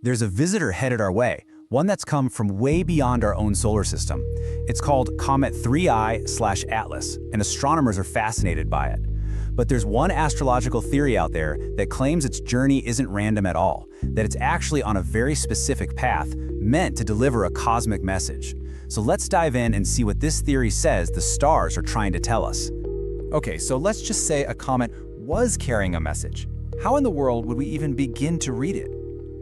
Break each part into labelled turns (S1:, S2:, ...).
S1: There's a visitor headed our way, one that's come from way beyond our own solar system. It's called Comet 3I/Atlas, and astronomers are fascinated by it. But there's one astrological theory out there that claims its journey isn't random at all, that it's actually on a very specific path, meant to deliver a cosmic message. So let's dive in and see what this theory says the stars are trying to tell us.
S2: Okay, so let's just say a comet was carrying a message. How in the world would we even begin to read it?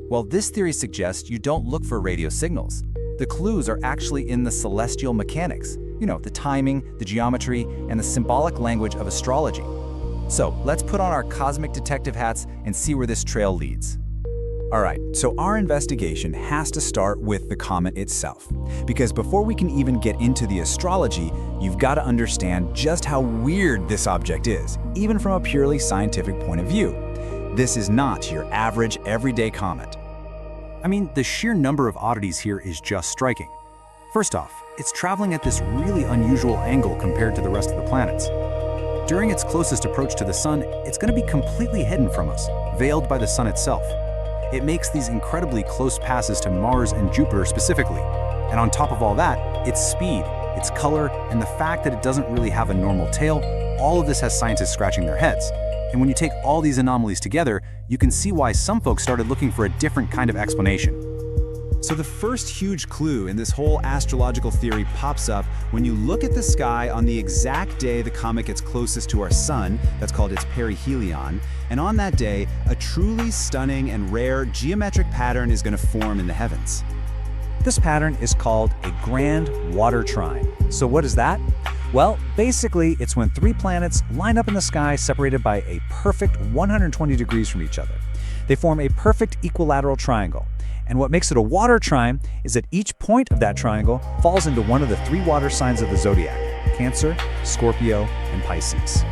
S2: Well, this theory suggests you don't look for radio signals. The clues are actually in the celestial mechanics, the timing, the geometry, and the symbolic language of astrology. So let's put on our cosmic detective hats and see where this trail leads.
S1: All right, so our investigation has to start with the comet itself. Because before we can even get into the astrology, you've got to understand just how weird this object is, even from a purely scientific point of view. This is not your average, everyday comet. I mean, the sheer number of oddities here is just striking. First off, it's traveling at this really unusual angle compared to the rest of the planets. During its closest approach to the sun, it's going to be completely hidden from us, veiled by the sun itself. It makes these incredibly close passes to Mars and Jupiter specifically. And on top of all that, its speed, its color, and the fact that it doesn't really have a normal tail, all of this has scientists scratching their heads. And when you take all these anomalies together, you can see why some folks started looking for a different kind of explanation. So the first huge clue in this whole astrological theory pops up when you look at the sky on the exact day the comet gets closest to our sun, that's called its perihelion, and on that day, a truly stunning and rare geometric pattern is going to form in the heavens.
S2: This pattern is called a Grand Water Trine. So what is that? Well, basically, it's when three planets line up in the sky separated by a perfect 120 degrees from each other. They form a perfect equilateral triangle. And what makes it a water trine is that each point of that triangle falls into one of the three water signs of the zodiac: Cancer, Scorpio, and Pisces.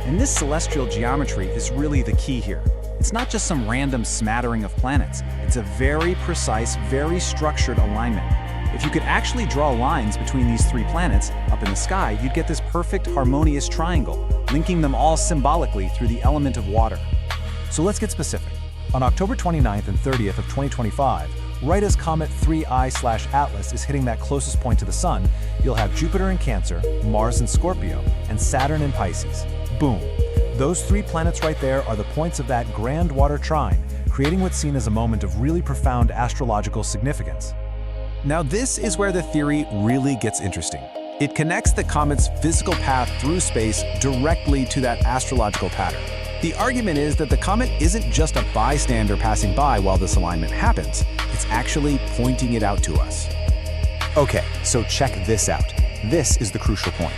S2: And this celestial geometry is really the key here. It's not just some random smattering of planets. It's a very precise, very structured alignment. If you could actually draw lines between these three planets up in the sky, you'd get this perfect harmonious triangle, linking them all symbolically through the element of water. So let's get specific. On October 29th and 30th of 2025, right as Comet 3I/Atlas is hitting that closest point to the Sun, you'll have Jupiter in Cancer, Mars in Scorpio, and Saturn in Pisces. Boom! Those three planets right there are the points of that Grand Water Trine, creating what's seen as a moment of really profound astrological significance.
S1: Now this is where the theory really gets interesting. It connects the comet's physical path through space directly to that astrological pattern. The argument is that the comet isn't just a bystander passing by while this alignment happens. It's actually pointing it out to us. Okay, so check this out. This is the crucial point.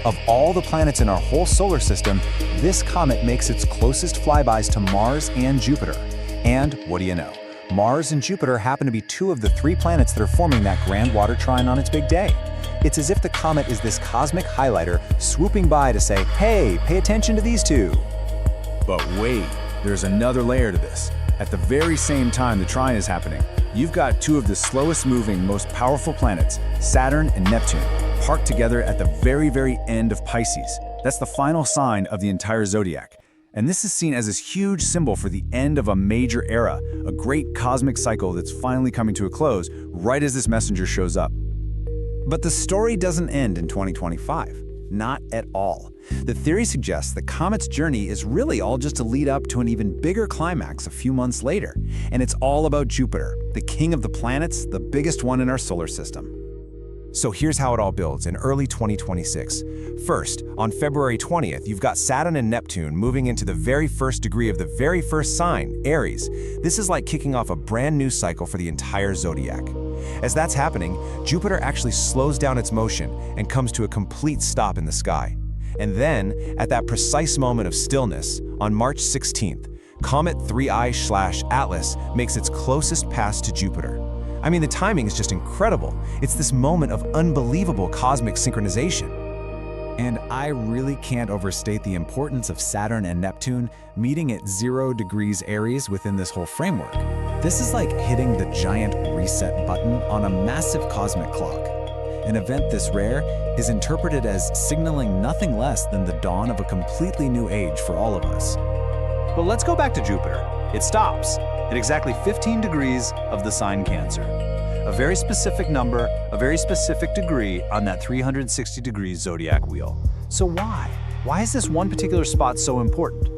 S1: Of all the planets in our whole solar system, this comet makes its closest flybys to Mars and Jupiter. And what do you know? Mars and Jupiter happen to be two of the three planets that are forming that Grand Water Trine on its big day. It's as if the comet is this cosmic highlighter swooping by to say, hey, pay attention to these two. But wait, there's another layer to this. At the very same time the trine is happening, you've got two of the slowest moving, most powerful planets, Saturn and Neptune, parked together at the very, very end of Pisces. That's the final sign of the entire zodiac. And this is seen as this huge symbol for the end of a major era, a great cosmic cycle that's finally coming to a close right as this messenger shows up. But the story doesn't end in 2025. Not at all. The theory suggests the comet's journey is really all just to lead up to an even bigger climax a few months later. And it's all about Jupiter, the king of the planets, the biggest one in our solar system. So here's how it all builds in early 2026. First, on February 20th, you've got Saturn and Neptune moving into the very first degree of the very first sign, Aries. This is like kicking off a brand new cycle for the entire zodiac. As that's happening, Jupiter actually slows down its motion and comes to a complete stop in the sky. And then, at that precise moment of stillness, on March 16th, Comet 3I/Atlas makes its closest pass to Jupiter. I mean, the timing is just incredible. It's this moment of unbelievable cosmic synchronization. And I really can't overstate the importance of Saturn and Neptune meeting at 0 degrees Aries within this whole framework. This is like hitting the giant reset button on a massive cosmic clock. An event this rare is interpreted as signaling nothing less than the dawn of a completely new age for all of us. But let's go back to Jupiter. It stops.
S2: at exactly 15 degrees of the sign Cancer. A very specific number, a very specific degree on that 360-degree zodiac wheel. So why? Why is this one particular spot so important?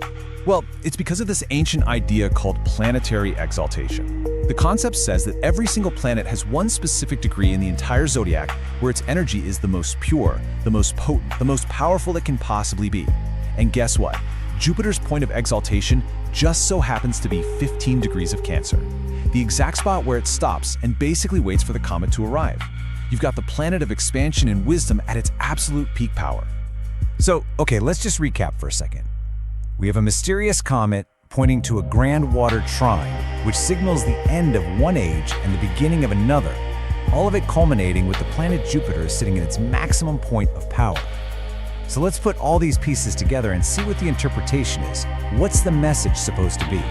S1: Well, it's because of this ancient idea called planetary exaltation. The concept says that every single planet has one specific degree in the entire zodiac where its energy is the most pure, the most potent, the most powerful it can possibly be. And guess what? Jupiter's point of exaltation just so happens to be 15 degrees of Cancer, the exact spot where it stops and basically waits for the comet to arrive. You've got the planet of expansion and wisdom at its absolute peak power.
S2: So, okay, let's just recap for a second. We have a mysterious comet pointing to a Grand Water Trine, which signals the end of one age and the beginning of another, all of it culminating with the planet Jupiter sitting at its maximum point of power. So let's put all these pieces together and see what the interpretation is. What's the message supposed to be?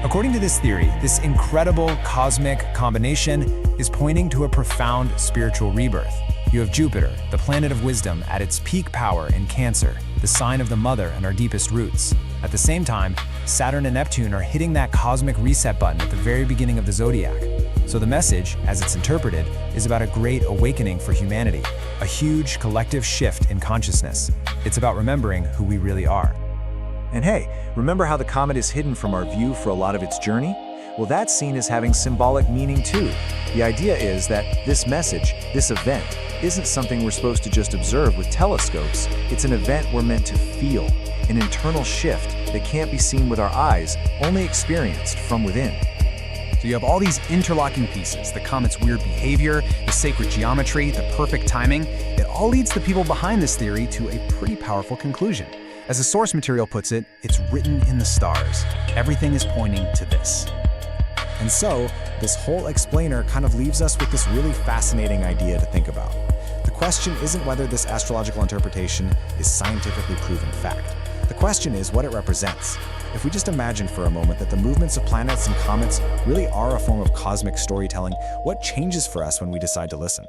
S1: According to this theory, this incredible cosmic combination is pointing to a profound spiritual rebirth. You have Jupiter, the planet of wisdom, at its peak power in Cancer, the sign of the mother and our deepest roots. At the same time, Saturn and Neptune are hitting that cosmic reset button at the very beginning of the zodiac. So the message, as it's interpreted, is about a great awakening for humanity, a huge collective shift in consciousness. It's about remembering who we really are.
S2: And hey, remember how the comet is hidden from our view for a lot of its journey? Well, that's seen as having symbolic meaning too. The idea is that this message, this event, isn't something we're supposed to just observe with telescopes. It's an event we're meant to feel, an internal shift that can't be seen with our eyes, only experienced from within.
S1: So you have all these interlocking pieces, the comet's weird behavior, the sacred geometry, the perfect timing. It all leads the people behind this theory to a pretty powerful conclusion. As the source material puts it, it's written in the stars. Everything is pointing to this. And so, this whole explainer kind of leaves us with this really fascinating idea to think about. The question isn't whether this astrological interpretation is scientifically proven fact. The question is what it represents. If we just imagine for a moment that the movements of planets and comets really are a form of cosmic storytelling, what changes for us when we decide to listen?